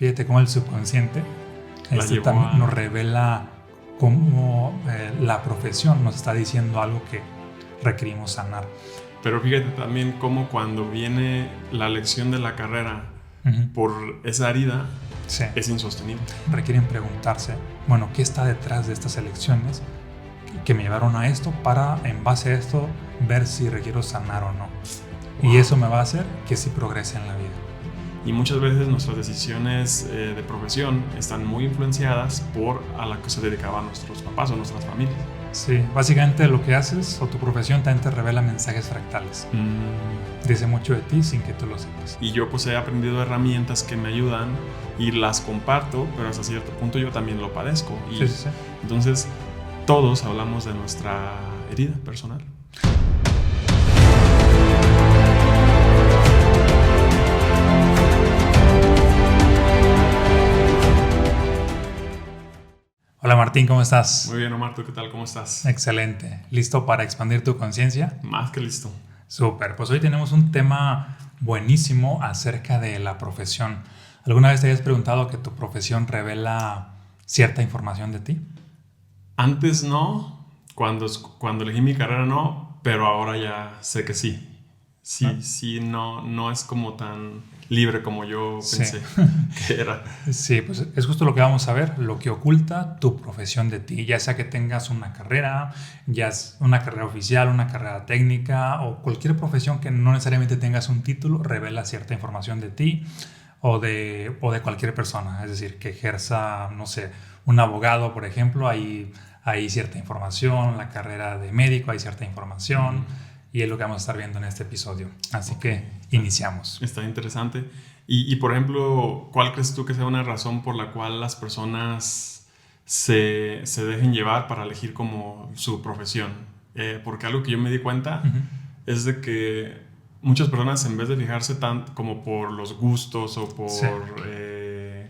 Fíjate cómo el subconsciente también nos revela cómo la profesión nos está diciendo algo que requerimos sanar. Pero fíjate también cómo cuando viene la lección de la carrera por esa herida, es insostenible. Requieren preguntarse, bueno, ¿qué está detrás de estas elecciones que me llevaron a esto para, en base a esto, ver si requiero sanar o no? Wow. Y eso me va a hacer que sí progrese en la vida. Y muchas veces nuestras decisiones de profesión están muy influenciadas por a la que se dedicaban nuestros papás o nuestras familias. Sí, básicamente lo que haces o tu profesión también te revela mensajes fractales. Dice mucho de ti sin que tú lo sepas. Y yo pues he aprendido herramientas que me ayudan y las comparto, pero hasta cierto punto yo también lo padezco. Y sí. Entonces todos hablamos de nuestra herida personal. Hola Martín, ¿cómo estás? Muy bien, Omar, ¿tú qué tal? ¿Cómo estás? Excelente. ¿Listo para expandir tu conciencia? Más que listo. Súper. Pues hoy tenemos un tema buenísimo acerca de la profesión. ¿Alguna vez te habías preguntado que tu profesión revela cierta información de ti? Antes no, cuando elegí mi carrera no, pero ahora ya sé que sí. Sí, no es como tan libre como yo pensé que era. Sí, pues es justo lo que vamos a ver, lo que oculta tu profesión de ti, ya sea que tengas una carrera, ya es una carrera oficial, una carrera técnica o cualquier profesión que no necesariamente tengas un título, revela cierta información de ti o de cualquier persona, es decir, que ejerza, no sé, un abogado, por ejemplo, hay cierta información, la carrera de médico hay cierta información. Y es lo que vamos a estar viendo en este episodio. Así que iniciamos. Está interesante. Y por ejemplo, ¿cuál crees tú que sea una razón por la cual las personas se dejen llevar para elegir como su profesión? Porque algo que yo me di cuenta es de que muchas personas, en vez de fijarse tanto como por los gustos o por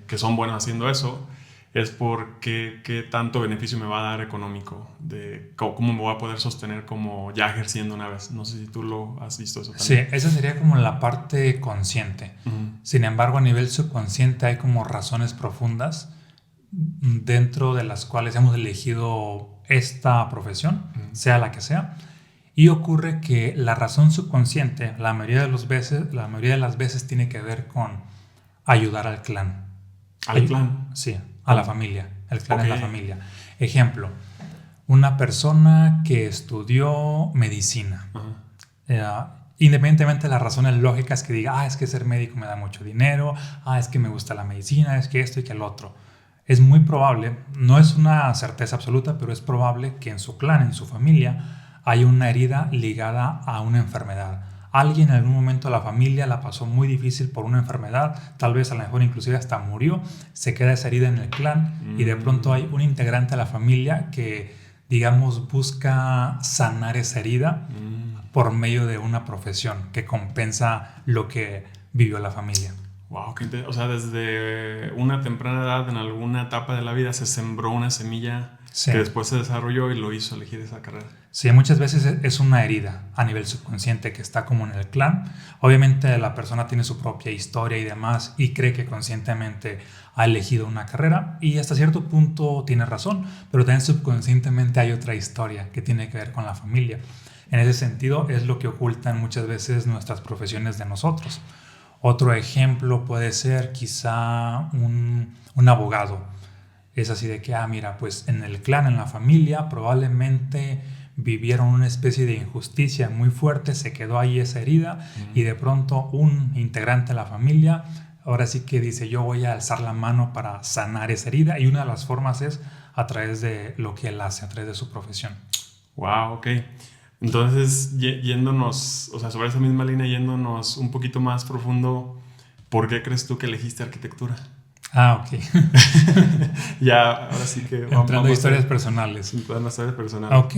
que son buenos haciendo eso, es porque qué tanto beneficio me va a dar económico, de cómo me voy a poder sostener como ya ejerciendo una vez. No sé si tú lo has visto eso también. Sí, esa sería como la parte consciente. Sin embargo, a nivel subconsciente hay como razones profundas dentro de las cuales hemos elegido esta profesión, sea la que sea. Y ocurre que la razón subconsciente, la mayoría de las veces tiene que ver con ayudar al clan. ¿Al clan? Sí, a la familia. El clan es la familia. Ejemplo, una persona que estudió medicina. Independientemente de las razones lógicas que diga, es que ser médico me da mucho dinero, es que me gusta la medicina, es que esto y que el otro. Es muy probable, no es una certeza absoluta, pero es probable que en su clan, en su familia, hay una herida ligada a una enfermedad. Alguien en algún momento de la familia la pasó muy difícil por una enfermedad, tal vez a lo mejor inclusive hasta murió, se queda esa herida en el clan y de pronto hay un integrante de la familia que, digamos, busca sanar esa herida por medio de una profesión que compensa lo que vivió la familia. Wow, o sea, desde una temprana edad, en alguna etapa de la vida, se sembró una semilla que después se desarrolló y lo hizo elegir esa carrera. Sí, muchas veces es una herida a nivel subconsciente que está como en el clan. Obviamente la persona tiene su propia historia y demás y cree que conscientemente ha elegido una carrera y hasta cierto punto tiene razón, pero también subconscientemente hay otra historia que tiene que ver con la familia. En ese sentido es lo que ocultan muchas veces nuestras profesiones de nosotros. Otro ejemplo puede ser quizá un abogado. Es así de que, mira, pues en el clan, en la familia, probablemente vivieron una especie de injusticia muy fuerte, se quedó ahí esa herida y de pronto un integrante de la familia ahora sí que dice, yo voy a alzar la mano para sanar esa herida y una de las formas es a través de lo que él hace, a través de su profesión. Wow, ok. Entonces, yéndonos, o sea, sobre esa misma línea, yéndonos un poquito más profundo, ¿por qué crees tú que elegiste arquitectura? Ok. Ya, ahora sí que... Entrando a historias personales. Entrando a historias personales. Ok.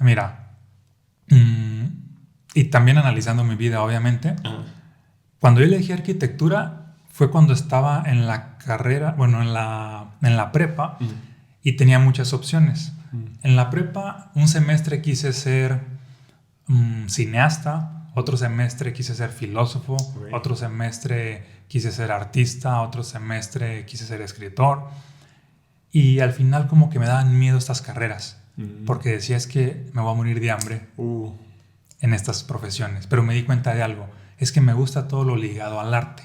Mira. Y también analizando mi vida, obviamente. Cuando yo elegí arquitectura fue cuando estaba en la carrera, bueno, en la prepa y tenía muchas opciones. En la prepa, un semestre quise ser cineasta, otro semestre quise ser filósofo, otro semestre quise ser artista, otro semestre quise ser escritor. Y al final como que me daban miedo estas carreras, porque decía es que me voy a morir de hambre en estas profesiones. Pero me di cuenta de algo, es que me gusta todo lo ligado al arte.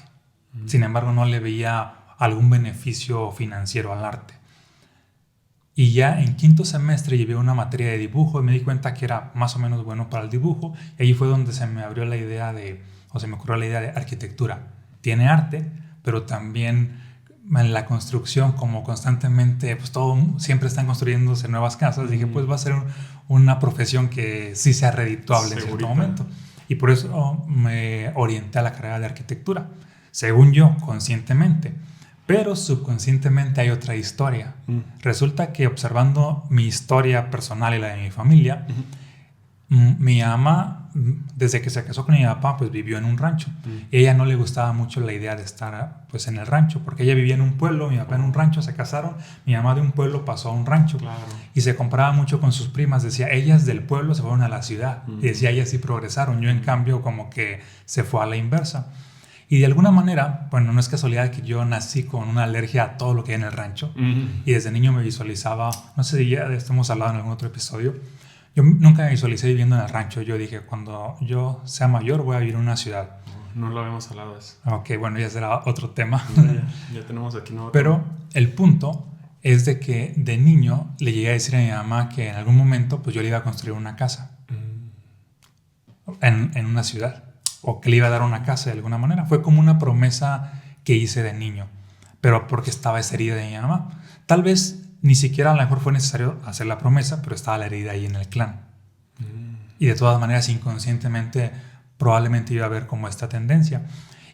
Sin embargo, no le veía algún beneficio financiero al arte. Y ya en quinto semestre llevé una materia de dibujo y me di cuenta que era más o menos bueno para el dibujo. Y ahí fue donde se me ocurrió la idea de arquitectura. Tiene arte, pero también en la construcción, como constantemente, pues siempre están construyéndose nuevas casas. Dije, pues va a ser una profesión que sí sea redituable en cierto momento. Y por eso me orienté a la carrera de arquitectura. Según yo, conscientemente. Pero subconscientemente hay otra historia. Resulta que observando mi historia personal y la de mi familia, mi mamá, desde que se casó con mi papá, pues vivió en un rancho. Y a ella no le gustaba mucho la idea de estar pues en el rancho, porque ella vivía en un pueblo, mi papá en un rancho, se casaron, mi mamá de un pueblo pasó a un rancho. Claro. Y se comparaba mucho con sus primas, decía, ellas del pueblo se fueron a la ciudad. Y decía, ellas sí progresaron, yo en cambio como que se fue a la inversa. Y de alguna manera, bueno, no es casualidad que yo nací con una alergia a todo lo que hay en el rancho. Y desde niño me visualizaba, no sé si ya de esto hemos hablado en algún otro episodio, yo nunca me visualicé viviendo en el rancho. Yo dije, cuando yo sea mayor voy a vivir en una ciudad. No lo habíamos hablado de eso. Ok, bueno, ya será otro tema. Ya tenemos aquí nuevo. Pero el punto es de que de niño le llegué a decir a mi mamá que en algún momento pues yo le iba a construir una casa en una ciudad, o que le iba a dar una casa de alguna manera. Fue como una promesa que hice de niño, pero porque estaba esa herida de mi mamá. Tal vez ni siquiera a lo mejor fue necesario hacer la promesa, pero estaba la herida ahí en el clan. Y de todas maneras, inconscientemente, probablemente iba a haber como esta tendencia.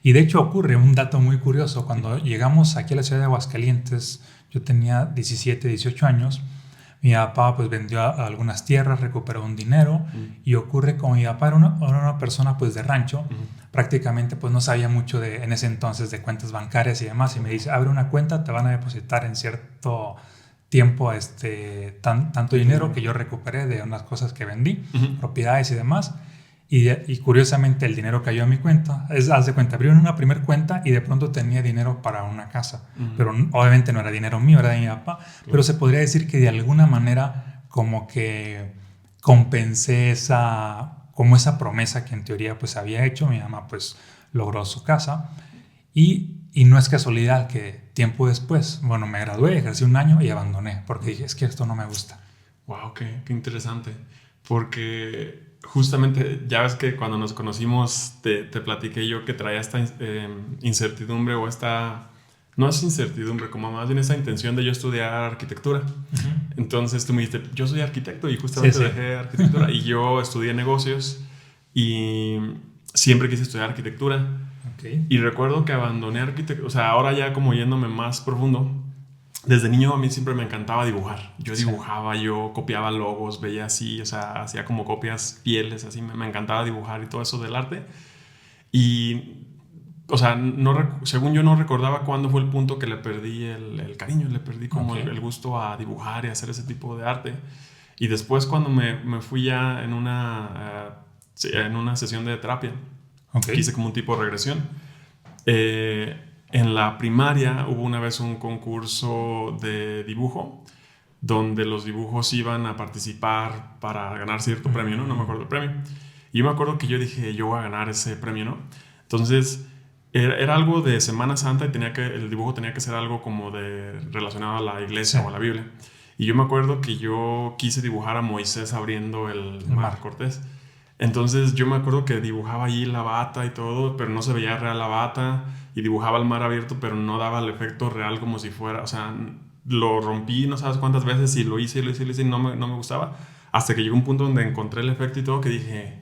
Y de hecho ocurre un dato muy curioso. Cuando llegamos aquí a la ciudad de Aguascalientes, yo tenía 17, 18 años, mi papá pues vendió algunas tierras, recuperó un dinero y ocurre como mi papá era una persona pues de rancho, prácticamente pues no sabía mucho en ese entonces de cuentas bancarias y demás, y me dice, abre una cuenta, te van a depositar en cierto tiempo tanto dinero que yo recuperé de unas cosas que vendí, propiedades y demás. Y curiosamente el dinero cayó a mi cuenta. Haz de cuenta, abrieron una primer cuenta y de pronto tenía dinero para una casa. Pero obviamente no era dinero mío, era de mi papá. Pero se podría decir que de alguna manera como que compensé esa promesa que en teoría pues había hecho. Mi mamá pues logró su casa. Y no es casualidad que tiempo después, bueno, me gradué, ejercí un año y abandoné. Porque dije, es que esto no me gusta. Wow, qué interesante. Porque justamente, ya ves que cuando nos conocimos te platiqué yo que traía esta incertidumbre o esta, no es incertidumbre, como más bien esa intención de yo estudiar arquitectura. Entonces tú me dijiste, yo soy arquitecto y justamente dejé arquitectura y yo estudié negocios y siempre quise estudiar arquitectura. Y recuerdo que abandoné arquitectura, o sea, ahora ya como yéndome más profundo, desde niño a mí siempre me encantaba dibujar. Yo dibujaba, yo copiaba logos, veía así, o sea, hacía como copias fieles, así me encantaba dibujar y todo eso del arte. Y, o sea, según yo no recordaba cuándo fue el punto que le perdí el cariño, le perdí como el gusto a dibujar y hacer ese tipo de arte. Y después cuando me fui ya en una sesión de terapia, hice como un tipo de regresión. En la primaria hubo una vez un concurso de dibujo donde los dibujos iban a participar para ganar cierto premio, ¿no? No me acuerdo el premio. Y yo me acuerdo que yo dije, yo voy a ganar ese premio, ¿no? Entonces, era algo de Semana Santa y el dibujo tenía que ser algo como relacionado a la iglesia o a la Biblia. Y yo me acuerdo que yo quise dibujar a Moisés abriendo el mar Cortés. Entonces yo me acuerdo que dibujaba allí la bata y todo, pero no se veía real la bata, y dibujaba el mar abierto, pero no daba el efecto real como si fuera, o sea, lo rompí no sabes cuántas veces y lo hice y no me gustaba, hasta que llegó un punto donde encontré el efecto y todo que dije,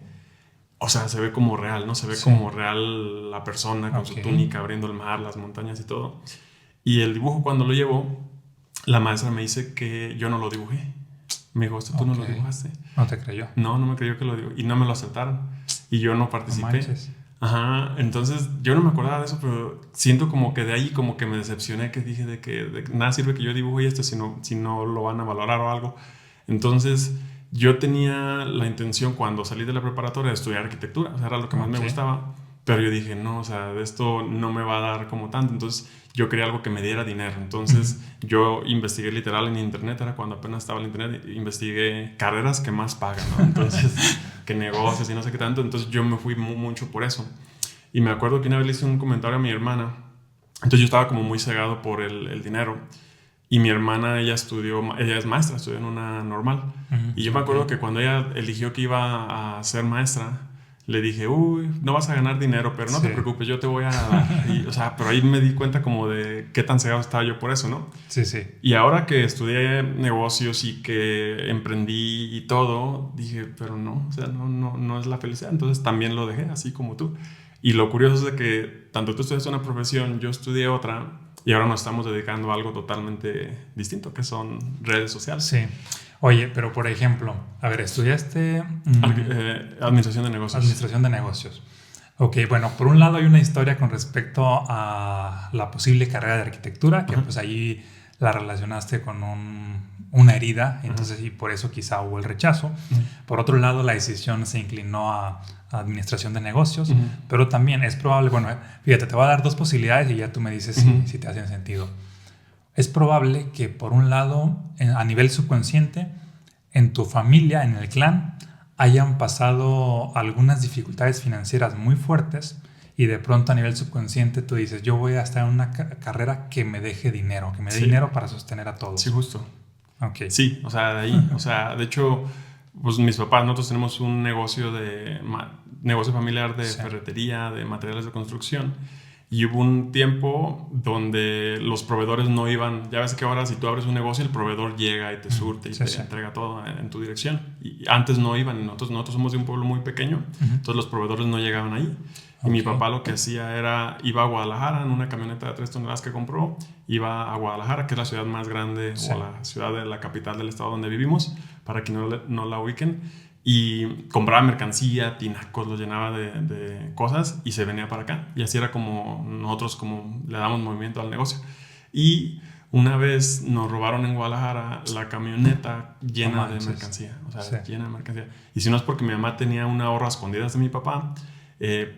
o sea, se ve como real, ¿no? Se ve como real la persona con su túnica abriendo el mar, las montañas y todo. Y el dibujo cuando lo llevó, la maestra me dice que yo no lo dibujé. Me dijo, ¿tú no lo dibujaste? No te creyó. No me creyó que lo dibujé. Y no me lo aceptaron. Y yo no participé. Ajá, entonces yo no me acordaba de eso, pero siento como que de ahí como que me decepcioné, que dije de que nada sirve que yo dibuje esto si no lo van a valorar o algo. Entonces yo tenía la intención cuando salí de la preparatoria de estudiar arquitectura, o sea, era lo que más me gustaba, Pero yo dije, no, o sea, de esto no me va a dar como tanto. Entonces yo quería algo que me diera dinero. Entonces yo investigué literal en internet, era cuando apenas estaba el internet, investigué carreras que más pagan, ¿no? Entonces, que negocios y no sé qué tanto. Entonces yo me fui mucho por eso. Y me acuerdo que una vez le hice un comentario a mi hermana. Entonces yo estaba como muy cegado por el dinero. Y mi hermana, ella es maestra, estudió en una normal. Y yo me acuerdo que cuando ella eligió que iba a ser maestra, le dije, uy, no vas a ganar dinero, pero no te preocupes, yo te voy a dar. Y, o sea, pero ahí me di cuenta como de qué tan cegado estaba yo por eso, ¿no? Sí, sí. Y ahora que estudié negocios y que emprendí y todo, dije, pero no, o sea, no es la felicidad. Entonces también lo dejé, así como tú. Y lo curioso es de que tanto tú estudiaste una profesión, yo estudié otra, y ahora nos estamos dedicando a algo totalmente distinto, que son redes sociales. Sí. Oye, pero por ejemplo, a ver, estudiaste Administración de negocios. Administración de negocios. Ok, bueno, por un lado hay una historia con respecto a la posible carrera de arquitectura, que pues ahí la relacionaste con una herida, entonces y por eso quizá hubo el rechazo. Por otro lado, la decisión se inclinó a administración de negocios, pero también es probable, bueno, fíjate, te voy a dar dos posibilidades y ya tú me dices si te hacen sentido. Es probable que por un lado, a nivel subconsciente, en tu familia, en el clan, hayan pasado algunas dificultades financieras muy fuertes y de pronto a nivel subconsciente tú dices, yo voy a estar en una carrera que me deje dinero, que me dé dinero para sostener a todos. Sí, justo. Okay. Sí, o sea, de ahí, o sea, de hecho, pues mis papás, nosotros tenemos un negocio familiar de ferretería, de materiales de construcción. Y hubo un tiempo donde los proveedores no iban. Ya ves que ahora si tú abres un negocio, el proveedor llega y te surte y te entrega todo en tu dirección. Y antes no iban. Nosotros somos de un pueblo muy pequeño, entonces los proveedores no llegaban ahí. Y mi papá lo que hacía era, iba a Guadalajara en una camioneta de 3 toneladas que compró, iba a Guadalajara, que es la ciudad más grande o la ciudad de la capital del estado donde vivimos, para que no la ubiquen. Y compraba mercancía, tinacos, lo llenaba de cosas y se venía para acá. Y así era como nosotros como le damos movimiento al negocio. Y una vez nos robaron en Guadalajara la camioneta llena de mercancía. O sea, llena de mercancía. Y si no es porque mi mamá tenía un ahorro a escondidas de mi papá,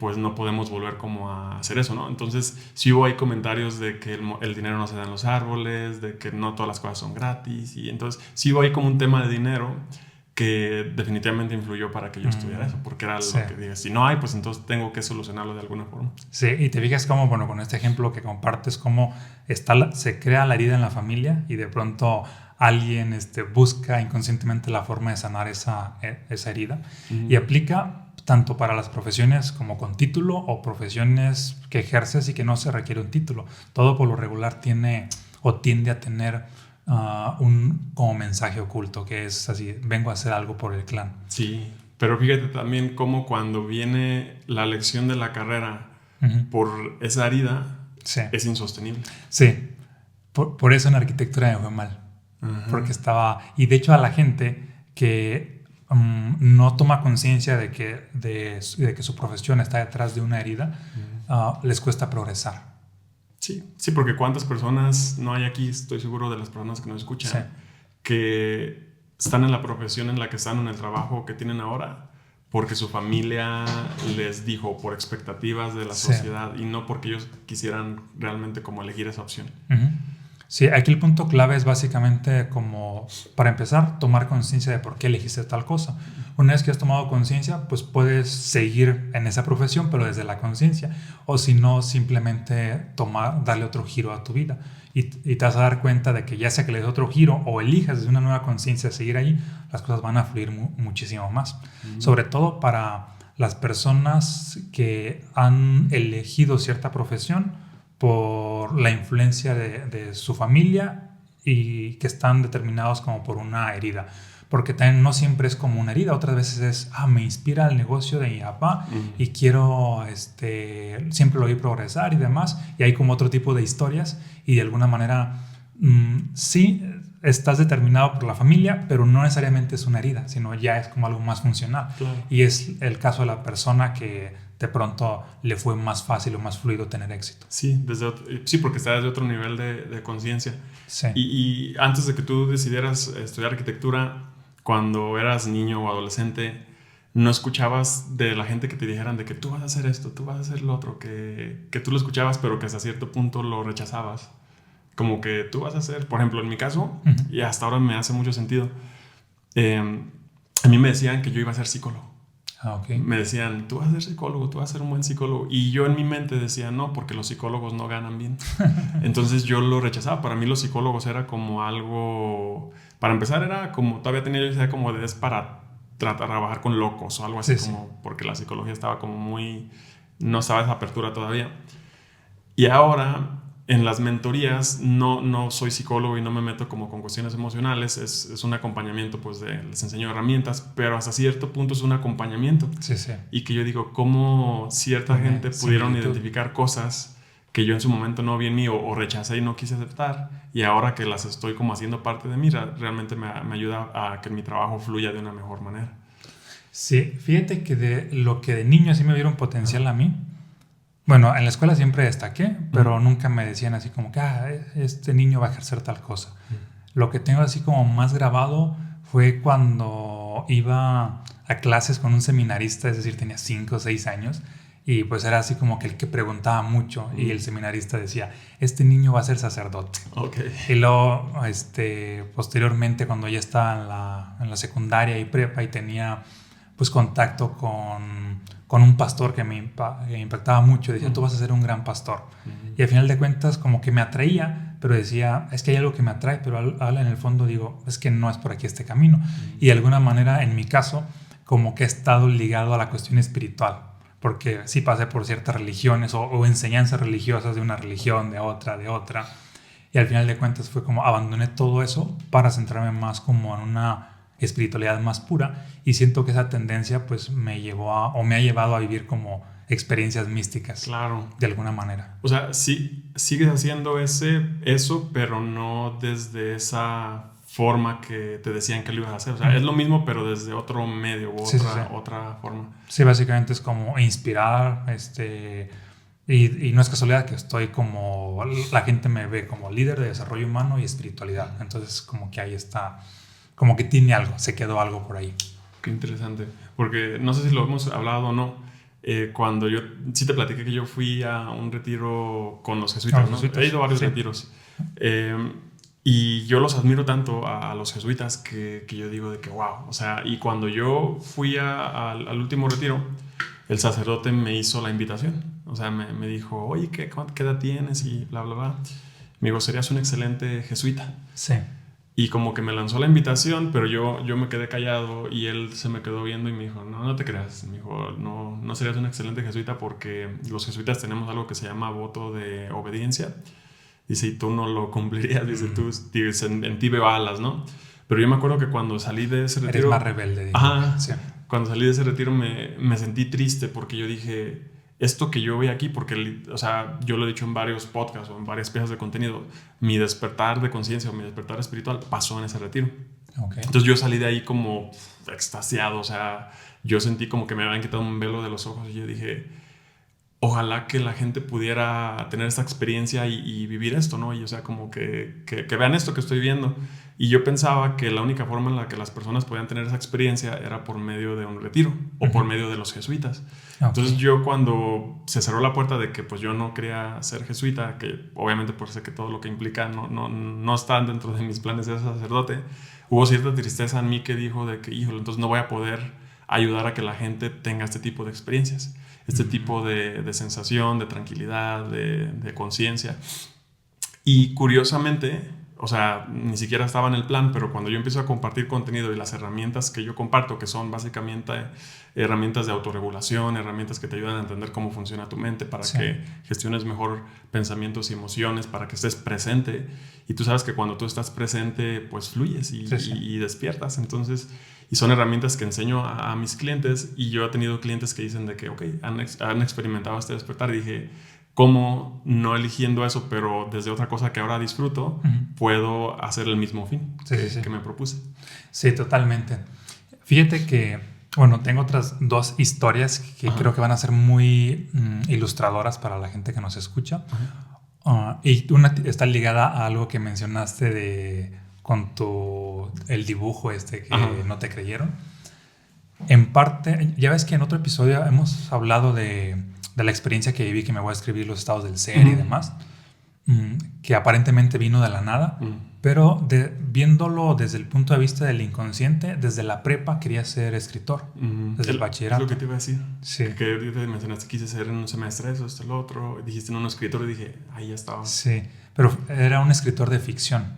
pues no podemos volver como a hacer eso, ¿no? Entonces sí hubo ahí comentarios de que el dinero no se da en los árboles, de que no todas las cosas son gratis. Y entonces sí hubo ahí como un tema de dinero que definitivamente influyó para que yo estudiara eso, porque era lo que dije, si no hay, pues entonces tengo que solucionarlo de alguna forma. Sí, y te fijas cómo, bueno, con este ejemplo que compartes, cómo se crea la herida en la familia y de pronto alguien busca inconscientemente la forma de sanar esa herida y aplica tanto para las profesiones como con título o profesiones que ejerces y que no se requiere un título. Todo por lo regular tiene o tiende a tener un como mensaje oculto, que es así, vengo a hacer algo por el clan. Sí, pero fíjate también cómo cuando viene la lección de la carrera por esa herida, es insostenible. Sí, por eso en arquitectura me fue mal. Porque y de hecho a la gente que no toma conciencia de que su profesión está detrás de una herida, les cuesta progresar. Sí, porque cuántas personas no hay aquí, estoy seguro de las personas que nos escuchan, que están en la profesión en la que están, en el trabajo que tienen ahora, porque su familia les dijo, por expectativas de la sociedad, y no porque ellos quisieran realmente como elegir esa opción. Sí, aquí el punto clave es básicamente como, para empezar, tomar conciencia de por qué elegiste tal cosa. Una vez que has tomado conciencia, pues puedes seguir en esa profesión, pero desde la conciencia. O si no, simplemente darle otro giro a tu vida. Y te vas a dar cuenta de que ya sea que le des otro giro o elijas desde una nueva conciencia seguir ahí, las cosas van a fluir muchísimo más. Sobre todo para las personas que han elegido cierta profesión por la influencia de su familia y que están determinados como por una herida. Porque también no siempre es como una herida, otras veces es, me inspira el negocio de mi papá y quiero, siempre lo vi progresar y demás. Y hay como otro tipo de historias y de alguna manera sí estás determinado por la familia, pero no necesariamente es una herida, sino ya es como algo más funcional. Claro. Y es el caso de la persona que de pronto le fue más fácil o más fluido tener éxito. Sí, porque está desde otro nivel de conciencia. Sí. Y antes de que tú decidieras estudiar arquitectura, cuando eras niño o adolescente, no escuchabas de la gente que te dijeran de que tú vas a hacer esto, tú vas a hacer lo otro, que tú lo escuchabas, pero que hasta cierto punto lo rechazabas. Como que tú vas a hacer, por ejemplo, en mi caso, y hasta ahora me hace mucho sentido, a mí me decían que yo iba a ser psicólogo. Okay. Me decían, tú vas a ser psicólogo, tú vas a ser un buen psicólogo. Y yo en mi mente decía, no, porque los psicólogos no ganan bien. Entonces yo lo rechazaba. Para mí los psicólogos era como algo... Para empezar era como, todavía tenía yo idea como de es para trabajar con locos o algo así, como porque la psicología estaba como muy... No estaba esa apertura todavía. Y ahora... En las mentorías no soy psicólogo y no me meto como con cuestiones emocionales, es un acompañamiento, pues les enseño herramientas, pero hasta cierto punto es un acompañamiento. Sí. Y que yo digo, cómo cierta gente pudieron identificar cosas que yo en su momento no vi en mí o rechacé y no quise aceptar, y ahora que las estoy como haciendo parte de mí, realmente me ayuda a que mi trabajo fluya de una mejor manera. Sí, fíjate que de lo que de niño sí me vieron potencial a mí. Bueno, en la escuela siempre destaqué, pero nunca me decían así como que este niño va a ejercer tal cosa. Lo que tengo así como más grabado fue cuando iba a clases con un seminarista, es decir, tenía 5 o 6 años, y pues era así como que el que preguntaba mucho, y el seminarista decía, este niño va a ser sacerdote. Okay. Y luego, posteriormente, cuando ya estaba en la secundaria y prepa y tenía pues contacto con un pastor que me impactaba mucho, decía, tú vas a ser un gran pastor. Y al final de cuentas como que me atraía, pero decía, es que hay algo que me atrae, pero en el fondo digo, es que no es por aquí este camino. Y de alguna manera, en mi caso, como que he estado ligado a la cuestión espiritual, porque sí pasé por ciertas religiones o enseñanzas religiosas de una religión, de otra. Y al final de cuentas fue como abandoné todo eso para centrarme más como en una espiritualidad más pura, y siento que esa tendencia pues me ha llevado a vivir como experiencias místicas. Claro. De alguna manera. O sea, sí, sigues haciendo eso, pero no desde esa forma que te decían que lo ibas a hacer. O sea, es lo mismo, pero desde otro medio u otra forma. Sí, básicamente es como inspirar, y no es casualidad que estoy como... La gente me ve como líder de desarrollo humano y espiritualidad. Entonces como que ahí está... Como que tiene algo, se quedó algo por ahí. Qué interesante. Porque no sé si lo hemos hablado o no. Cuando yo sí te platiqué que yo fui a un retiro con los jesuitas, ¿no? He ido a varios retiros. Y yo los admiro tanto a los jesuitas que yo digo de que wow. O sea, y cuando yo fui al último retiro, el sacerdote me hizo la invitación. O sea, me dijo, oye, ¿qué edad tienes? Y bla, bla, bla. Me dijo, serías un excelente jesuita. Sí. Y como que me lanzó la invitación, pero yo me quedé callado y él se me quedó viendo y me dijo, no te creas. Me dijo, no serías un excelente jesuita porque los jesuitas tenemos algo que se llama voto de obediencia. Dice, y tú no lo cumplirías. Dice, en ti veo alas, ¿no? Pero yo me acuerdo que cuando salí de ese retiro... Eres más rebelde. Sí. Cuando salí de ese retiro me sentí triste porque yo dije... Esto que yo veo aquí, porque, o sea, yo lo he dicho en varios podcasts o en varias piezas de contenido, mi despertar de conciencia o mi despertar espiritual pasó en ese retiro. Okay. Entonces yo salí de ahí como extasiado, o sea, yo sentí como que me habían quitado un velo de los ojos y yo dije, ojalá que la gente pudiera tener esta experiencia y vivir esto, ¿no? Y o sea, como que vean esto que estoy viendo. Y yo pensaba que la única forma en la que las personas podían tener esa experiencia era por medio de un retiro o por medio de los jesuitas. Okay. Entonces yo cuando se cerró la puerta de que pues yo no quería ser jesuita, que obviamente por sé que todo lo que implica no está dentro de mis planes de ser sacerdote, hubo cierta tristeza en mí que dijo de que, híjole, entonces no voy a poder ayudar a que la gente tenga este tipo de experiencias, este tipo de sensación, de tranquilidad, de conciencia. Y curiosamente, o sea, ni siquiera estaba en el plan, pero cuando yo empiezo a compartir contenido y las herramientas que yo comparto, que son básicamente herramientas de autorregulación, herramientas que te ayudan a entender cómo funciona tu mente para que gestiones mejor pensamientos y emociones, para que estés presente. Y tú sabes que cuando tú estás presente, pues fluyes y despiertas. Entonces, y son herramientas que enseño a mis clientes, y yo he tenido clientes que dicen de que, ok, han experimentado este despertar. Y dije, ¿cómo no eligiendo eso, pero desde otra cosa que ahora disfruto, puedo hacer el mismo fin que me propuse? Sí, totalmente. Fíjate que, bueno, tengo otras 2 historias que creo que van a ser muy ilustradoras para la gente que nos escucha. Y una está ligada a algo que mencionaste con el dibujo que no te creyeron. En parte, ya ves que en otro episodio hemos hablado de la experiencia que viví, que me voy a escribir los estados del ser y demás, que aparentemente vino de la nada, pero viéndolo desde el punto de vista del inconsciente, desde la prepa quería ser escritor, desde el bachillerato. Es lo que te iba a decir. Sí. Que ahorita mencionaste, quise ser en un semestre eso, esto, lo otro, dijiste en un escritor y dije, ahí ya estaba. Sí, pero era un escritor de ficción.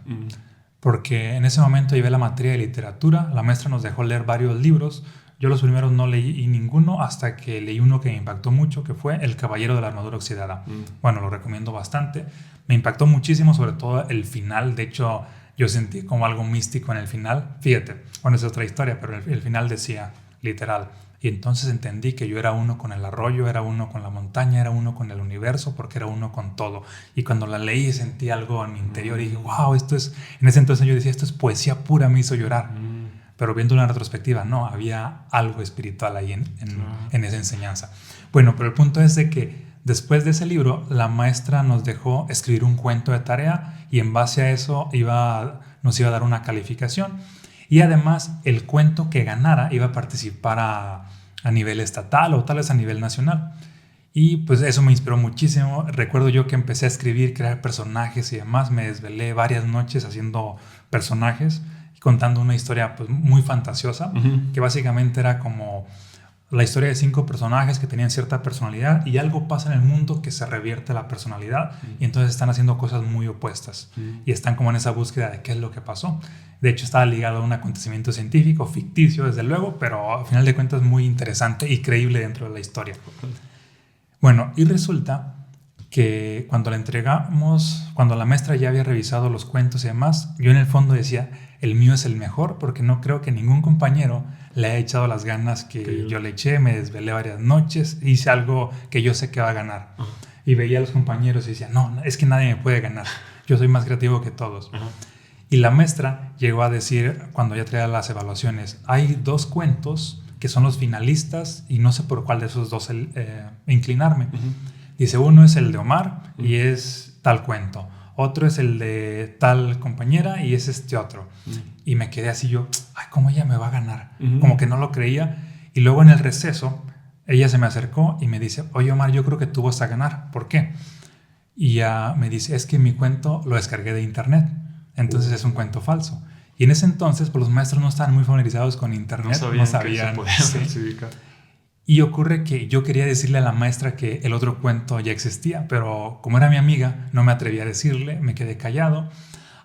Porque en ese momento llevé la materia de literatura, la maestra nos dejó leer varios libros. Yo los primeros no leí ninguno hasta que leí uno que me impactó mucho, que fue El Caballero de la Armadura Oxidada. Bueno, lo recomiendo bastante. Me impactó muchísimo, sobre todo el final. De hecho, yo sentí como algo místico en el final. Fíjate, bueno, es otra historia, pero el final decía, literal. Y entonces entendí que yo era uno con el arroyo, era uno con la montaña, era uno con el universo, porque era uno con todo. Y cuando la leí sentí algo en mi interior y dije, wow, esto es... En ese entonces yo decía, esto es poesía pura, me hizo llorar. Pero viendo en retrospectiva, no, había algo espiritual ahí en esa enseñanza. Bueno, pero el punto es de que después de ese libro, la maestra nos dejó escribir un cuento de tarea y en base a eso nos iba a dar una calificación. Y además, el cuento que ganara iba a participar a nivel estatal o tal vez a nivel nacional. Y pues eso me inspiró muchísimo. Recuerdo yo que empecé a escribir, crear personajes y demás. Me desvelé varias noches haciendo personajes, contando una historia pues muy fantasiosa, que básicamente era como la historia de 5 personajes que tenían cierta personalidad y algo pasa en el mundo que se revierte la personalidad y entonces están haciendo cosas muy opuestas y están como en esa búsqueda de qué es lo que pasó. De hecho estaba ligado a un acontecimiento científico, ficticio desde luego, pero al final de cuentas muy interesante y creíble dentro de la historia. Bueno, y resulta que cuando la entregamos, cuando la maestra ya había revisado los cuentos y demás, yo en el fondo decía, el mío es el mejor porque no creo que ningún compañero le haya echado las ganas que yo le eché, me desvelé varias noches, hice algo que yo sé que va a ganar. Y veía a los compañeros y decía, no, es que nadie me puede ganar, yo soy más creativo que todos. Y la maestra llegó a decir, cuando ya traía las evaluaciones, hay 2 cuentos que son los finalistas y no sé por cuál de esos 2 inclinarme. Dice, uno es el de Omar y es tal cuento. Otro es el de tal compañera y es este otro. Y me quedé así yo, ay, ¿cómo ella me va a ganar? Como que no lo creía. Y luego en el receso, ella se me acercó y me dice, oye Omar, yo creo que tú vas a ganar. ¿Por qué? Y ya me dice, es que mi cuento lo descargué de internet. Entonces es un cuento falso. Y en ese entonces, pues los maestros no estaban muy familiarizados con internet. No sabían que se podía falsificar. Y ocurre que yo quería decirle a la maestra que el otro cuento ya existía, pero como era mi amiga, no me atreví a decirle, me quedé callado.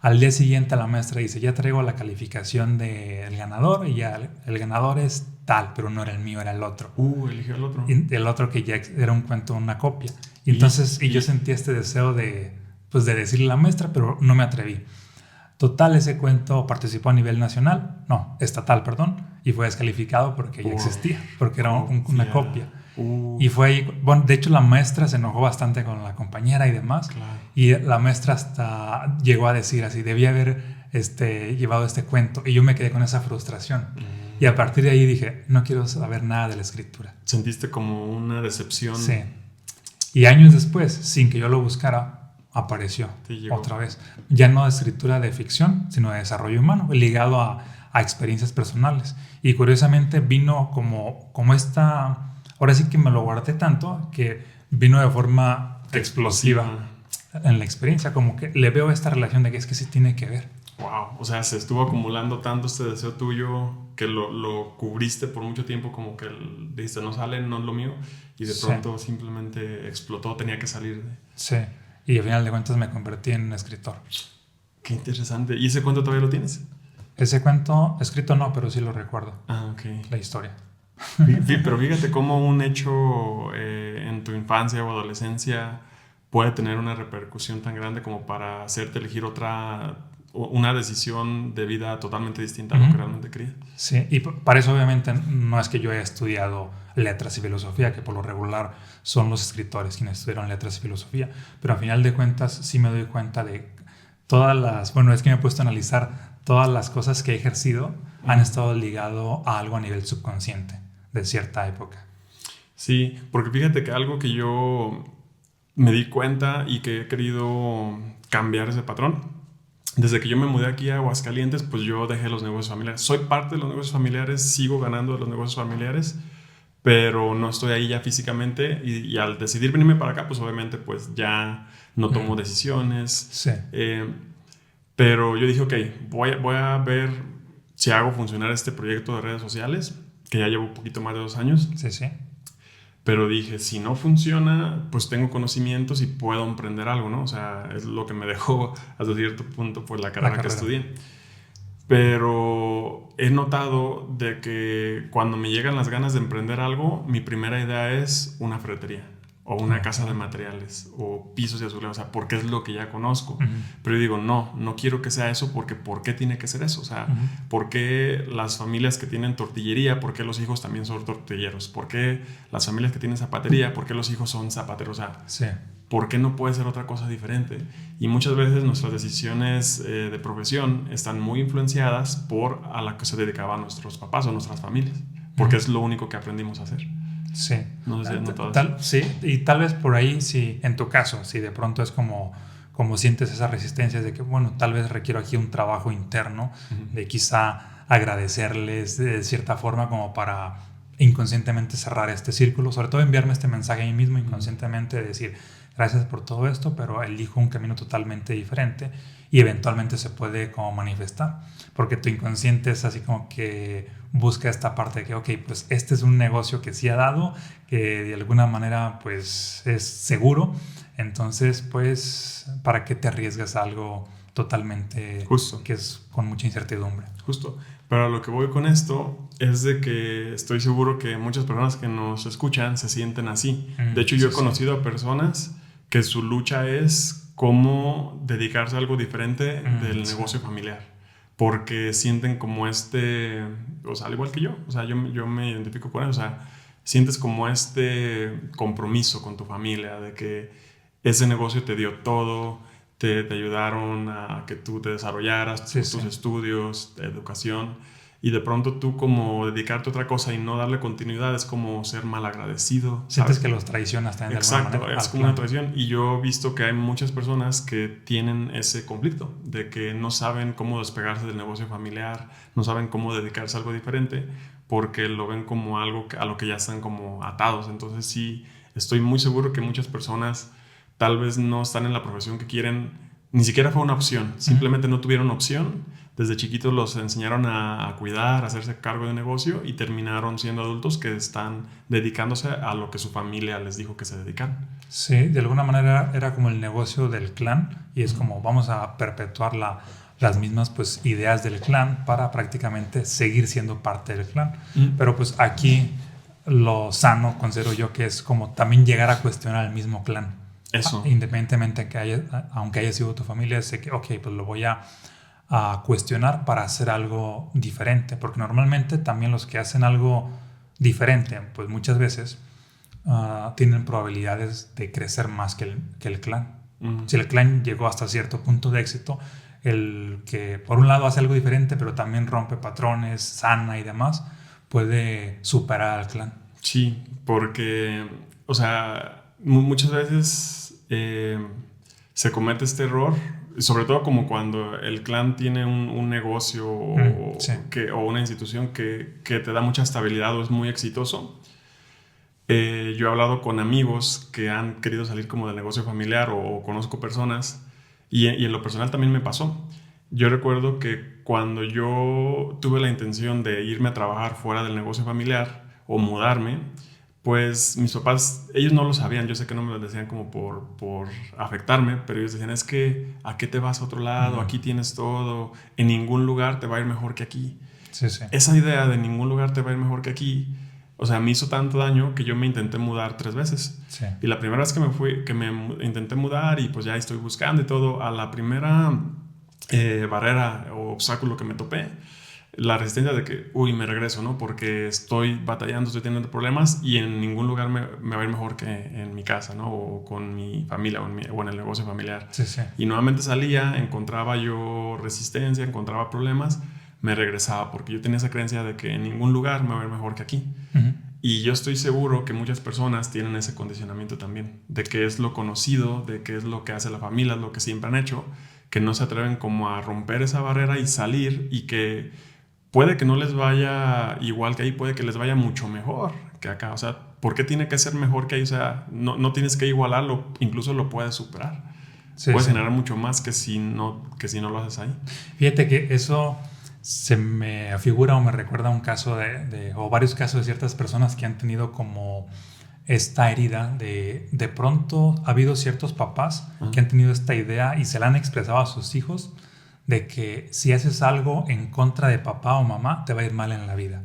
Al día siguiente la maestra dice, ya traigo la calificación del ganador y ya el ganador es tal, pero no era el mío, era el otro. Eligió el otro. Y el otro que ya era un cuento, una copia. Y entonces yo sentí este deseo de decirle a la maestra, pero no me atreví. Total, ese cuento participó a nivel nacional, no, estatal, perdón, y fue descalificado porque ya existía, porque era una copia. Y fue ahí, bueno, de hecho la maestra se enojó bastante con la compañera y demás, y la maestra hasta llegó a decir así, debía haber llevado este cuento, y yo me quedé con esa frustración. Y a partir de ahí dije, no quiero saber nada de la escritura. ¿Sentiste como una decepción? Sí. Y años después, sin que yo lo buscara, apareció otra vez. Ya no de escritura de ficción, sino de desarrollo humano, ligado a experiencias personales. Y curiosamente vino como esta... Ahora sí que me lo guardé tanto que vino de forma explosiva en la experiencia. Como que le veo esta relación de que es que sí tiene que ver. Wow, o sea, se estuvo acumulando tanto este deseo tuyo que lo cubriste por mucho tiempo, como que dijiste, no sale, no es lo mío, y de pronto simplemente explotó, tenía que salir. Sí. Y al final de cuentas me convertí en escritor. Qué interesante. ¿Y ese cuento todavía lo tienes? Ese cuento escrito no, pero sí lo recuerdo. Ok. La historia. Pero fíjate cómo un hecho en tu infancia o adolescencia puede tener una repercusión tan grande como para hacerte elegir una decisión de vida totalmente distinta a lo que realmente querías. Sí, y para eso obviamente no es que yo haya estudiado letras y filosofía, que por lo regular son los escritores quienes estudiaron letras y filosofía, pero al final de cuentas sí me doy cuenta de es que me he puesto a analizar todas las cosas que he ejercido han estado ligado a algo a nivel subconsciente de cierta época. Sí, porque fíjate que algo que yo me di cuenta y que he querido cambiar ese patrón desde que yo me mudé aquí a Aguascalientes, pues yo dejé los negocios familiares. Soy parte de los negocios familiares, sigo ganando de los negocios familiares, pero no estoy ahí ya físicamente y al decidir venirme para acá, pues obviamente pues ya no tomo decisiones. Sí. Pero yo dije, ok, voy a ver si hago funcionar este proyecto de redes sociales, que ya llevo un poquito más de 2 años. Sí, sí. Pero dije, si no funciona, pues tengo conocimientos y puedo emprender algo, ¿no? O sea, es lo que me dejó hasta cierto punto pues la carrera que estudié. Pero he notado de que cuando me llegan las ganas de emprender algo, mi primera idea es una ferretería o una casa de materiales o pisos y azulejos, o sea, porque es lo que ya conozco. Pero yo digo, no quiero que sea eso porque ¿por qué tiene que ser eso? O sea, ¿por qué las familias que tienen tortillería, por qué los hijos también son tortilleros? ¿Por qué las familias que tienen zapatería, por qué los hijos son zapateros? O sea, sí. ¿Por qué no puede ser otra cosa diferente? Y muchas veces nuestras decisiones de profesión están muy influenciadas por a la que se dedicaban nuestros papás o nuestras familias, porque es lo único que aprendimos a hacer. Sí. No sé si has notado eso. Sí, y tal vez por ahí, si en tu caso, si de pronto es como sientes esa resistencia de que, bueno, tal vez requiero aquí un trabajo interno, de quizá agradecerles de cierta forma como para inconscientemente cerrar este círculo, sobre todo enviarme este mensaje a mí mismo inconscientemente de decir, gracias por todo esto, pero elijo un camino totalmente diferente y eventualmente se puede como manifestar, porque tu inconsciente es así como que busca esta parte de que, ok, pues este es un negocio que sí ha dado, que de alguna manera pues es seguro, entonces pues ¿para qué te arriesgas a algo totalmente Justo. que es con mucha incertidumbre? Justo. Pero a lo que voy con esto es de que estoy seguro que muchas personas que nos escuchan se sienten así. De hecho, yo he conocido a personas que su lucha es cómo dedicarse a algo diferente del negocio familiar. Porque sienten como o sea, al igual que yo, o sea, yo me identifico con eso, o sea, sientes como compromiso con tu familia, de que ese negocio te dio todo, te ayudaron a que tú te desarrollaras, tus estudios, educación, y de pronto tú como dedicarte a otra cosa y no darle continuidad es como ser malagradecido. Sientes que los traicionas también de alguna manera. Exacto, es como una traición. Y yo he visto que hay muchas personas que tienen ese conflicto, de que no saben cómo despegarse del negocio familiar, no saben cómo dedicarse a algo diferente, porque lo ven como algo a lo que ya están como atados. Entonces sí, estoy muy seguro que muchas personas tal vez no están en la profesión que quieren, ni siquiera fue una opción, simplemente no tuvieron opción. Desde chiquitos los enseñaron a cuidar, a hacerse cargo de negocio y terminaron siendo adultos que están dedicándose a lo que su familia les dijo que se dedicaran. Sí, de alguna manera era como el negocio del clan y es como vamos a perpetuar las mismas pues ideas del clan para prácticamente seguir siendo parte del clan. Pero pues aquí lo sano considero yo que es como también llegar a cuestionar el mismo clan. Eso. Independientemente que aunque haya sido tu familia, sé que, ok, pues lo voy a cuestionar para hacer algo diferente. Porque normalmente también los que hacen algo diferente, pues muchas veces tienen probabilidades de crecer más que el clan. Si el clan llegó hasta cierto punto de éxito, el que por un lado hace algo diferente, pero también rompe patrones, sana y demás, puede superar al clan. Sí, porque, o sea, muchas veces se comete este error, sobre todo como cuando el clan tiene un negocio o una institución que te da mucha estabilidad o es muy exitoso. Yo he hablado con amigos que han querido salir como del negocio familiar o conozco personas y en lo personal también me pasó. Yo recuerdo que cuando yo tuve la intención de irme a trabajar fuera del negocio familiar o mudarme, pues mis papás, ellos no lo sabían, yo sé que no me lo decían como por afectarme, pero ellos decían, es que ¿a qué te vas a otro lado? Aquí tienes todo, en ningún lugar te va a ir mejor que aquí. Sí, sí. Esa idea de ningún lugar te va a ir mejor que aquí, o sea, me hizo tanto daño que yo me intenté mudar 3 veces. Sí. Y la primera vez que me intenté mudar y pues ya estoy buscando y todo, a la primera barrera o obstáculo que me topé, la resistencia de que, me regreso, ¿no? Porque estoy batallando, estoy teniendo problemas y en ningún lugar me va a ir mejor que en mi casa, ¿no? O con mi familia o en el negocio familiar. Sí, sí. Y nuevamente salía, encontraba yo resistencia, encontraba problemas, me regresaba porque yo tenía esa creencia de que en ningún lugar me va a ir mejor que aquí. Y yo estoy seguro que muchas personas tienen ese condicionamiento también, de que es lo conocido, de que es lo que hace la familia, lo que siempre han hecho, que no se atreven como a romper esa barrera y salir, y que puede que no les vaya igual que ahí, puede que les vaya mucho mejor que acá. O sea, ¿por qué tiene que ser mejor que ahí? O sea, no tienes que igualarlo, incluso lo puedes superar. Sí, Puedes sí. generar mucho más que si no lo haces ahí. Fíjate que eso se me afigura o me recuerda un caso o varios casos de ciertas personas que han tenido como esta herida de pronto ha habido ciertos papás que han tenido esta idea y se la han expresado a sus hijos de que si haces algo en contra de papá o mamá te va a ir mal en la vida.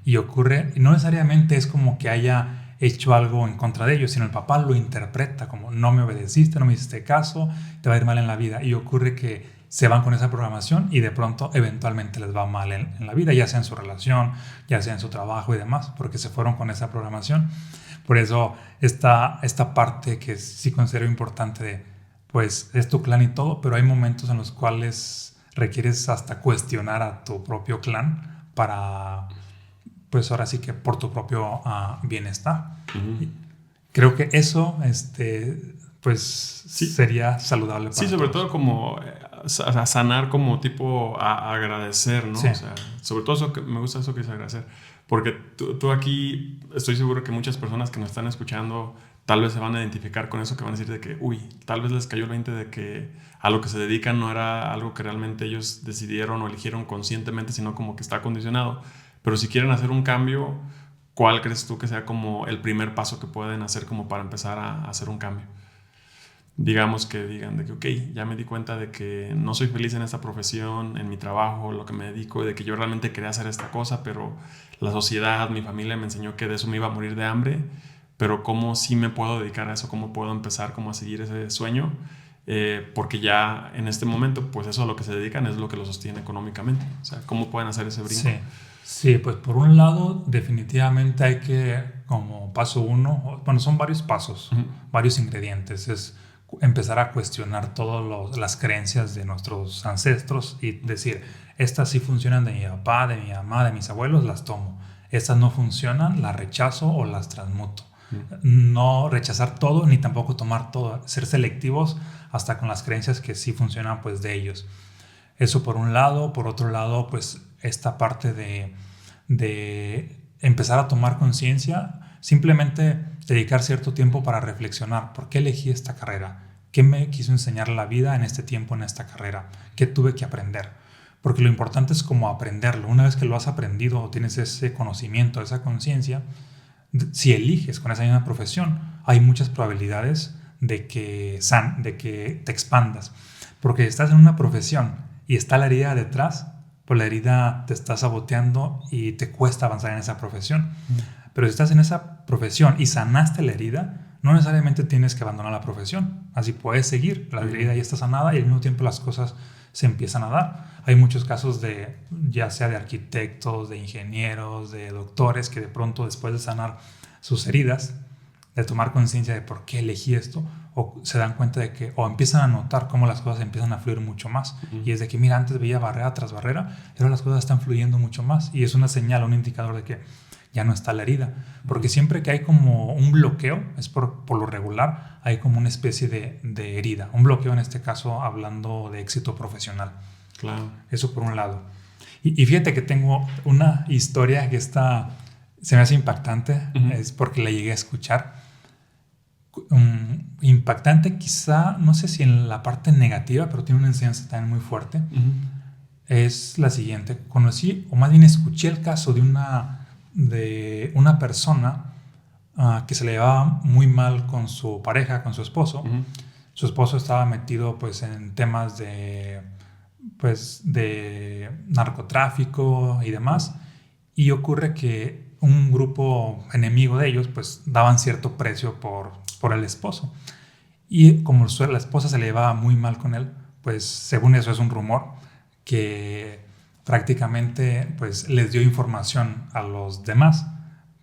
Y ocurre, no necesariamente es como que haya hecho algo en contra de ellos, sino el papá lo interpreta como no me obedeciste, no me hiciste caso, te va a ir mal en la vida. Y ocurre que se van con esa programación y de pronto eventualmente les va mal en la vida, ya sea en su relación, ya sea en su trabajo y demás, porque se fueron con esa programación. Por eso esta parte que sí considero importante de, pues es tu clan y todo, pero hay momentos en los cuales requieres hasta cuestionar a tu propio clan para, pues ahora sí que por tu propio bienestar. Creo que eso, pues Sí. sería saludable para Sí, sobre todos. todo como a sanar como tipo a agradecer, ¿no? Sí. O sea, sobre todo eso me gusta eso que es agradecer. Porque tú aquí, estoy seguro que muchas personas que nos están escuchando tal vez se van a identificar con eso, que van a decir de que, uy, tal vez les cayó el 20 de que a lo que se dedican no era algo que realmente ellos decidieron o eligieron conscientemente, sino como que está condicionado. Pero si quieren hacer un cambio, ¿cuál crees tú que sea como el primer paso que pueden hacer como para empezar a hacer un cambio? Digamos que digan de que, ok, ya me di cuenta de que no soy feliz en esta profesión, en mi trabajo, lo que me dedico, de que yo realmente quería hacer esta cosa, pero la sociedad, mi familia me enseñó que de eso me iba a morir de hambre, pero cómo sí me puedo dedicar a eso, cómo puedo empezar como a seguir ese sueño, porque ya en este momento, pues eso a lo que se dedican es lo que lo sostiene económicamente. O sea, ¿cómo pueden hacer ese brinco? Sí, sí, pues por un lado definitivamente hay que, como paso uno, bueno, son varios pasos, varios ingredientes, es empezar a cuestionar todas las creencias de nuestros ancestros y decir, estas sí funcionan de mi papá, de mi mamá, de mis abuelos, las tomo. Estas no funcionan, las rechazo o las transmuto. No rechazar todo ni tampoco tomar todo, ser selectivos hasta con las creencias que sí funcionan pues de ellos. Eso por un lado. Por otro lado, pues esta parte de empezar a tomar conciencia, simplemente dedicar cierto tiempo para reflexionar. ¿Por qué elegí esta carrera? ¿Qué me quiso enseñar la vida en este tiempo, en esta carrera? ¿Qué tuve que aprender? Porque lo importante es como aprenderlo. Una vez que lo has aprendido o tienes ese conocimiento, esa conciencia, si eliges con esa misma profesión, hay muchas probabilidades de que te expandas. Porque si estás en una profesión y está la herida detrás, pues la herida te está saboteando y te cuesta avanzar en esa profesión. Pero si estás en esa profesión y sanaste la herida, no necesariamente tienes que abandonar la profesión. Así puedes seguir, la herida ya está sanada y al mismo tiempo las cosas se empiezan a dar. Hay muchos casos ya sea de arquitectos, de ingenieros, de doctores, que de pronto después de sanar sus heridas, de tomar conciencia de por qué elegí esto, o se dan cuenta de que, o empiezan a notar cómo las cosas empiezan a fluir mucho más. Y es de que, mira, antes veía barrera tras barrera, pero las cosas están fluyendo mucho más. Y es una señal, un indicador de que ya no está la herida. Porque siempre que hay como un bloqueo, es por lo regular, hay como una especie de herida. Un bloqueo en este caso hablando de éxito profesional. Claro. Eso por un lado. Y fíjate que tengo una historia que se me hace impactante, es porque la llegué a escuchar. Impactante quizá, no sé si en la parte negativa, pero tiene una enseñanza también muy fuerte. Es la siguiente. Conocí, o más bien escuché el caso de una persona que se le llevaba muy mal con su pareja, con su esposo. Su esposo estaba metido pues en temas de narcotráfico y demás, y ocurre que un grupo enemigo de ellos pues daban cierto precio por el esposo, y como la esposa se le llevaba muy mal con él, pues según eso es un rumor que prácticamente pues les dio información a los demás,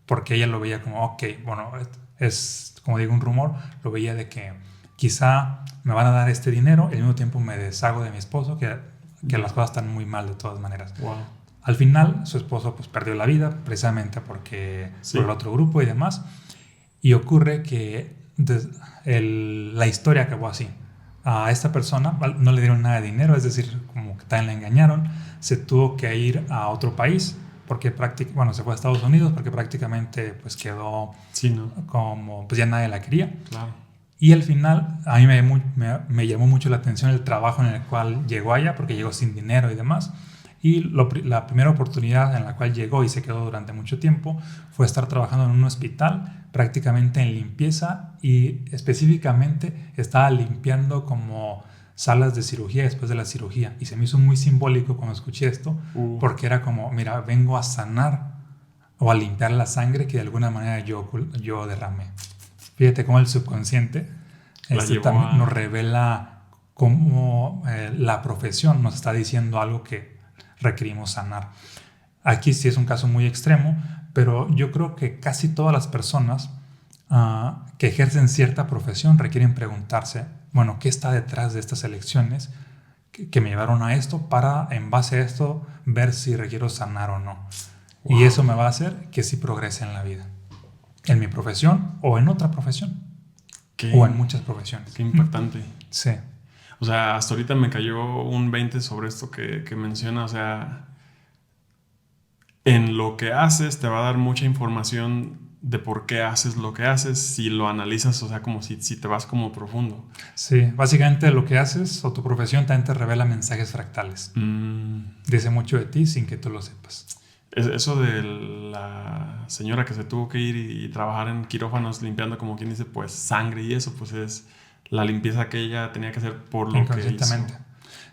porque ella lo veía como, ok, bueno, es como digo un rumor, lo veía de que quizá me van a dar este dinero y al mismo tiempo me deshago de mi esposo, que las cosas están muy mal de todas maneras. Wow. Al final su esposo pues perdió la vida precisamente por el otro grupo y demás, y ocurre que la historia acabó así. a esta persona no le dieron nada de dinero, es decir, como que también la engañaron, se tuvo que ir a otro país porque se fue a Estados Unidos porque prácticamente pues quedó Sí, ¿no? como pues ya nadie la quería. Claro. Y al final a mí me llamó mucho la atención el trabajo en el cual llegó allá, porque llegó sin dinero y demás. Y la primera oportunidad en la cual llegó y se quedó durante mucho tiempo fue estar trabajando en un hospital, prácticamente en limpieza, y específicamente estaba limpiando como salas de cirugía después de la cirugía. Y se me hizo muy simbólico cuando escuché esto, porque era como, mira, vengo a sanar o a limpiar la sangre que de alguna manera yo derramé. Fíjate cómo el subconsciente también nos revela cómo la profesión nos está diciendo algo que requerimos sanar. Aquí sí es un caso muy extremo, pero yo creo que casi todas las personas que ejercen cierta profesión requieren preguntarse, bueno, ¿qué está detrás de estas elecciones que me llevaron a esto para, en base a esto, ver si requiero sanar o no? Wow. Y eso me va a hacer que sí progrese en la vida, en mi profesión o en otra profesión, o en muchas profesiones. Qué impactante. Sí. O sea, hasta ahorita me cayó un 20 sobre esto que menciona. O sea, en lo que haces te va a dar mucha información de por qué haces lo que haces si lo analizas, o sea, como si te vas como profundo. Sí, básicamente lo que haces o tu profesión también te revela mensajes fractales. Dice mucho de ti sin que tú lo sepas. Eso de la señora que se tuvo que ir y trabajar en quirófanos limpiando, como quien dice, pues sangre y eso, pues es la limpieza que ella tenía que hacer por lo que hizo.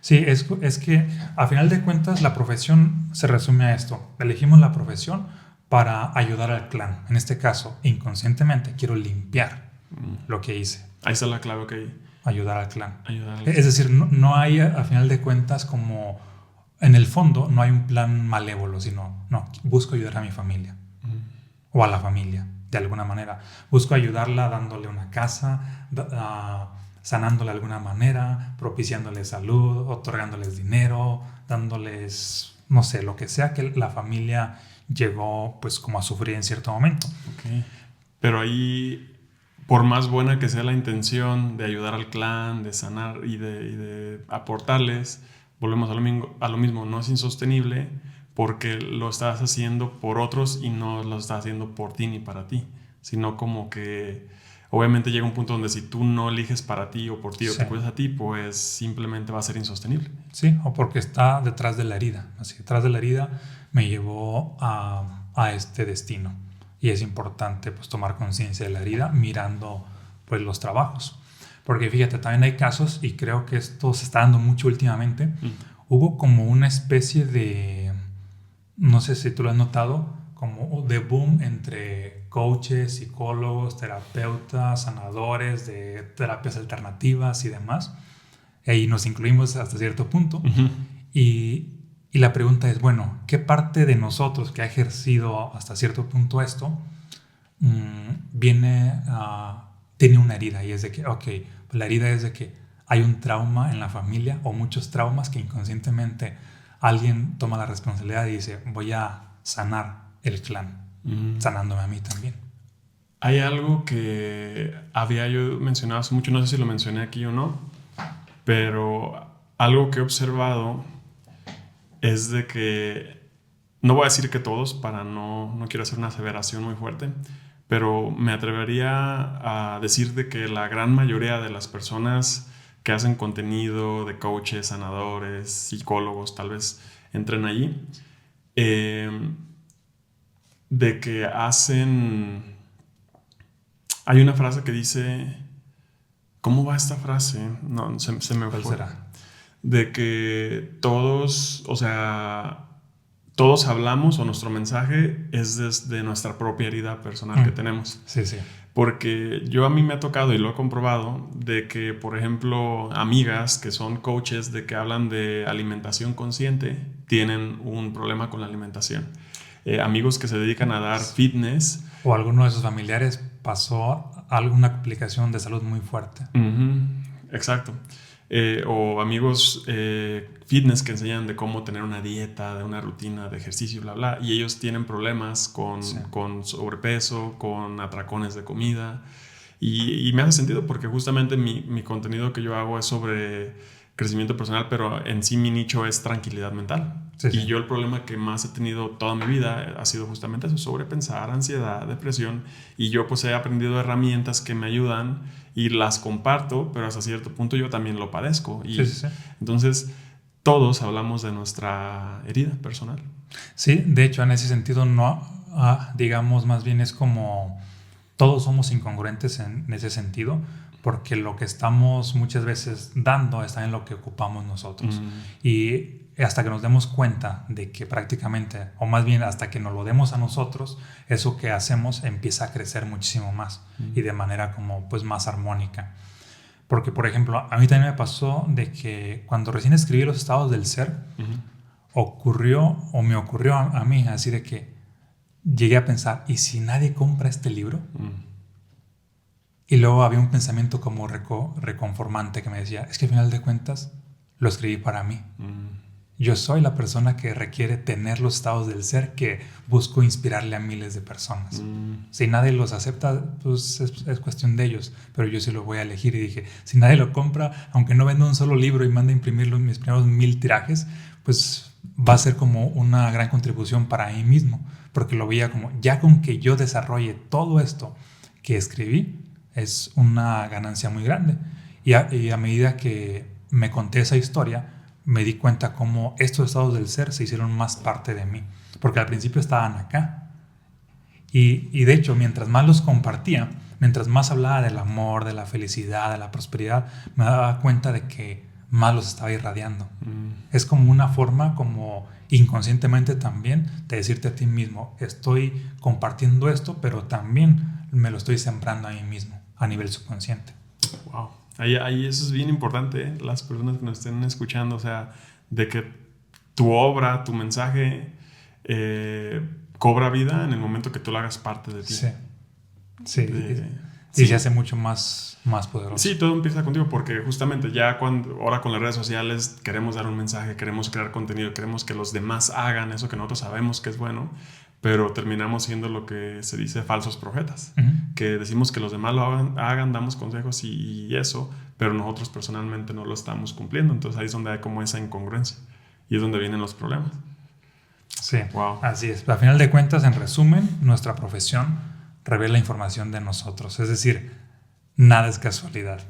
Sí, es que a final de cuentas la profesión se resume a esto. Elegimos la profesión para ayudar al clan. En este caso, inconscientemente quiero limpiar lo que hice. Ahí está la clave, ok. Ayudar al clan. Es decir, no hay a final de cuentas como... En el fondo no hay un plan malévolo, sino busco ayudar a mi familia o a la familia de alguna manera. Busco ayudarla dándole una casa, sanándola de alguna manera, propiciándole salud, otorgándoles dinero, dándoles, no sé, lo que sea que la familia llegó pues como a sufrir en cierto momento. Okay. Pero ahí, por más buena que sea la intención de ayudar al clan, de sanar y de aportarles, volvemos a lo mismo, no es insostenible porque lo estás haciendo por otros y no lo estás haciendo por ti ni para ti, sino como que obviamente llega un punto donde si tú no eliges para ti o por ti o te cuidas a ti, pues simplemente va a ser insostenible. Sí, o porque está detrás de la herida. Así, detrás de la herida me llevó a este destino. Y es importante pues tomar conciencia de la herida mirando pues los trabajos. Porque fíjate, también hay casos, y creo que esto se está dando mucho últimamente, hubo como una especie de, no sé si tú lo has notado, como de boom entre coaches, psicólogos, terapeutas, sanadores de terapias alternativas y demás. Y nos incluimos hasta cierto punto. Y la pregunta es, bueno, ¿qué parte de nosotros que ha ejercido hasta cierto punto esto tiene una herida? Y es de que, la herida es de que hay un trauma en la familia o muchos traumas que inconscientemente alguien toma la responsabilidad y dice, voy a sanar el clan, sanándome a mí también. Hay algo que había yo mencionado hace mucho, no sé si lo mencioné aquí o no, pero algo que he observado es de que, no voy a decir que todos, para no quiero hacer una aseveración muy fuerte, pero me atrevería a decir de que la gran mayoría de las personas que hacen contenido de coaches, sanadores, psicólogos, tal vez entren allí, de que hacen... Hay una frase que dice... ¿Cómo va esta frase? No, se me fue. ¿Cuál será? De que todos, o sea... Todos hablamos o nuestro mensaje es desde nuestra propia herida personal que tenemos. Sí, sí. Porque a mí me ha tocado y lo he comprobado de que, por ejemplo, amigas que son coaches de que hablan de alimentación consciente tienen un problema con la alimentación. Amigos que se dedican a dar fitness. O alguno de sus familiares pasó alguna complicación de salud muy fuerte. Exacto. O amigos fitness que enseñan de cómo tener una dieta, de una rutina de ejercicio, bla, bla. Y ellos tienen problemas con sobrepeso, con atracones de comida. Y me hace sentido porque justamente mi contenido que yo hago es sobre crecimiento personal, pero en sí mi nicho es tranquilidad mental. Sí, sí. Y yo el problema que más he tenido toda mi vida ha sido justamente eso, sobrepensar, ansiedad, depresión. Y yo pues he aprendido herramientas que me ayudan y las comparto, pero hasta cierto punto yo también lo padezco. Y Sí, sí, sí. entonces todos hablamos de nuestra herida personal. Sí, de hecho, en ese sentido, no, digamos, más bien es como todos somos incongruentes en ese sentido, porque lo que estamos muchas veces dando está en lo que ocupamos nosotros. Y hasta que nos demos cuenta de que prácticamente, o más bien hasta que nos lo demos a nosotros, eso que hacemos empieza a crecer muchísimo más y de manera como pues más armónica. Porque, por ejemplo, a mí también me pasó de que cuando recién escribí Los estados del ser, me ocurrió a mí así de que llegué a pensar, ¿y si nadie compra este libro? Y luego había un pensamiento como reconformante que me decía, es que al final de cuentas lo escribí para mí. Yo soy la persona que requiere tener los estados del ser que busco inspirarle a miles de personas. Si nadie los acepta, pues es cuestión de ellos, pero yo sí lo voy a elegir. Y dije, si nadie lo compra, aunque no venda un solo libro y mande a imprimir mis primeros 1000 tirajes, pues va a ser como una gran contribución para mí mismo, porque lo veía como, ya con que yo desarrolle todo esto que escribí, es una ganancia muy grande. Y a medida que me conté esa historia, me di cuenta cómo estos estados del ser se hicieron más parte de mí, porque al principio estaban acá. Y de hecho, mientras más los compartía, mientras más hablaba del amor, de la felicidad, de la prosperidad, me daba cuenta de que más los estaba irradiando. Es como una forma, como inconscientemente también, de decirte a ti mismo, estoy compartiendo esto, pero también me lo estoy sembrando a mí mismo, a nivel subconsciente. Wow. Ahí eso es bien importante, ¿eh? Las personas que nos estén escuchando, o sea, de que tu obra, tu mensaje cobra vida en el momento que tú lo hagas parte de ti. Sí, sí. Sí. Y se hace mucho más poderoso. Sí, todo empieza contigo porque justamente ya ahora con las redes sociales queremos dar un mensaje, queremos crear contenido, queremos que los demás hagan eso que nosotros sabemos que es bueno, pero terminamos siendo lo que se dice falsos profetas, que decimos que los demás lo hagan, damos consejos y eso, pero nosotros personalmente no lo estamos cumpliendo. Entonces ahí es donde hay como esa incongruencia y es donde vienen los problemas. Sí, wow. Así es. A final de cuentas, en resumen, nuestra profesión revela información de nosotros. Es decir, nada es casualidad.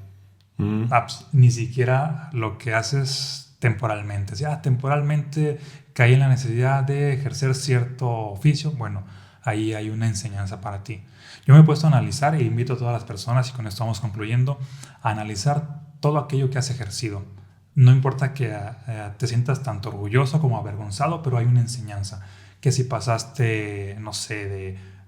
Ni siquiera lo que haces temporalmente. Temporalmente caí en la necesidad de ejercer cierto oficio. Bueno, ahí hay una enseñanza para ti. Yo me he puesto a analizar e invito a todas las personas, y con esto vamos concluyendo, a analizar todo aquello que has ejercido. No importa que te sientas tanto orgulloso como avergonzado, pero hay una enseñanza. Que si pasaste, no sé,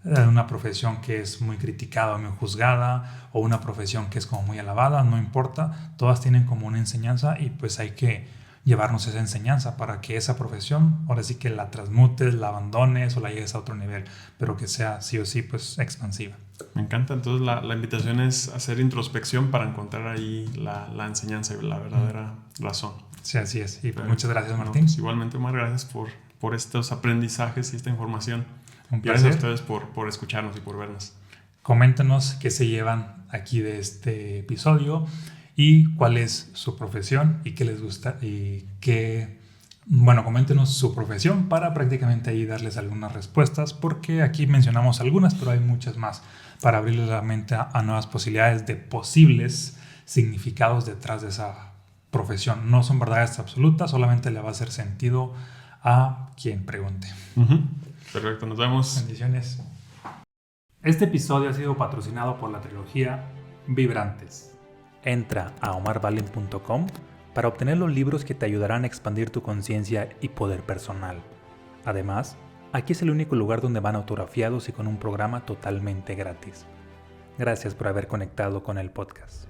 de una profesión que es muy criticada o muy juzgada, o una profesión que es como muy alabada, no importa, todas tienen como una enseñanza y pues hay que llevarnos esa enseñanza para que esa profesión, ahora sí que la transmutes, la abandones o la llegues a otro nivel, pero que sea sí o sí pues expansiva. Me encanta, entonces la invitación es hacer introspección para encontrar ahí la enseñanza y la verdadera razón. Sí, así es. Y pues muchas gracias, Martín. Pues igualmente, Omar, gracias por estos aprendizajes y esta información. Un placer. Gracias a ustedes por escucharnos y por vernos. Coméntenos qué se llevan aquí de este episodio y cuál es su profesión y qué les gusta y qué... Bueno, coméntenos su profesión para prácticamente ahí darles algunas respuestas, porque aquí mencionamos algunas, pero hay muchas más para abrirles la mente a nuevas posibilidades de posibles significados detrás de esa profesión. No son verdades absolutas, solamente le va a hacer sentido a quien pregunte. Perfecto, nos vemos. Bendiciones. Este episodio ha sido patrocinado por la trilogía Vibrantes. Entra a omarvalen.com para obtener los libros que te ayudarán a expandir tu conciencia y poder personal. Además, aquí es el único lugar donde van autografiados y con un programa totalmente gratis. Gracias por haber conectado con el podcast.